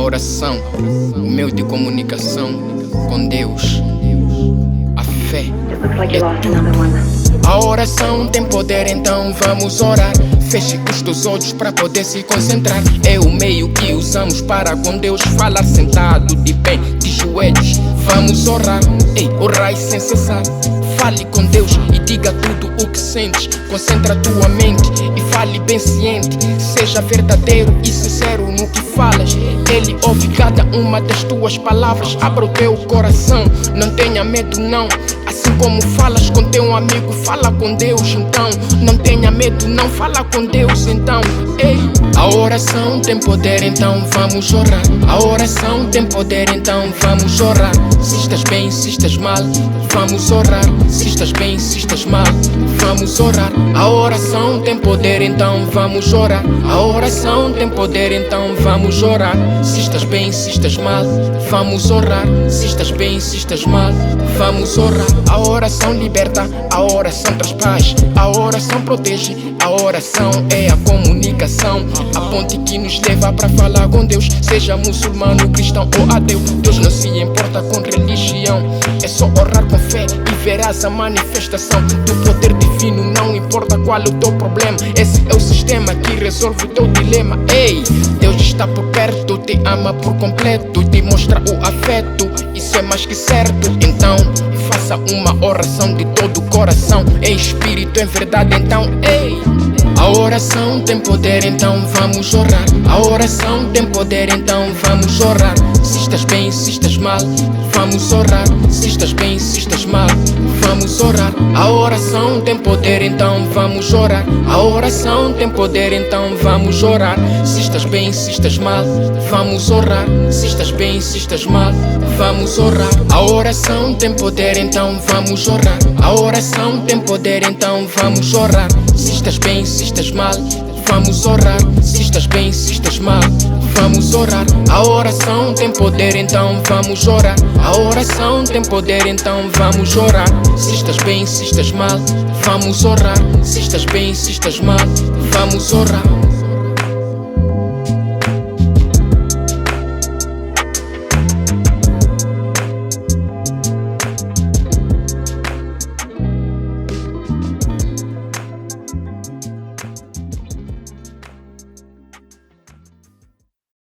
oração, o meio de comunicação com Deus. A fé é tudo. A oração tem poder, então vamos orar. Feche os teus olhos para poder se concentrar. É o meio que usamos para com Deus falar sentado, de pé, de joelhos. Vamos orar, orai sem cessar. Fale com Deus e diga tudo o que sentes. Concentra tua mente e fale bem ciente. Seja verdadeiro e sincero no que falas. Ele ouve cada uma das tuas palavras. Abra o teu coração, não tenha medo não. Assim como falas com teu amigo, fala com Deus então. Não tenha medo não, fala com Deus então. A oração tem poder, então vamos orar. A oração tem poder, então vamos orar. Se estás bem, se estás mal, vamos orar. Se estás bem, se estás mal, vamos orar. A oração tem poder, então vamos orar. A oração tem poder, então vamos orar. Se estás bem, se estás mal, vamos orar. Se estás bem, se estás mal, vamos orar. A oração liberta, a oração traz paz. A oração protege, a oração é a comunicação. A ponte que nos leva para falar com Deus. Seja muçulmano, cristão ou ateu, Deus não se importa com religião. É só orar com fé e verás a manifestação do poder divino. Não importa qual é o teu problema, esse é o sistema que resolve o teu dilema. Deus está por perto, te ama por completo, te mostra o afeto, isso é mais que certo. Então faça uma oração de todo o coração, em espírito, em verdade, então a oração tem poder, então vamos orar. A oração tem poder, então vamos orar. Se estás bem, se estás mal, vamos orar. Se estás bem, se estás mal, vamos orar. A oração tem poder, então vamos orar. A oração tem poder, então vamos orar. Se estás bem, se estás mal, vamos orar. Se estás bem, se estás mal, vamos orar. A oração tem poder, então vamos orar. A oração tem poder, então vamos orar. Se estás bem, se estás mal, vamos orar. Se estás bem, se estás mal, vamos orar. A oração tem poder, então vamos orar. A oração tem poder, então vamos orar. Se estás bem, se estás mal, vamos orar. Se estás bem, se estás mal, vamos orar.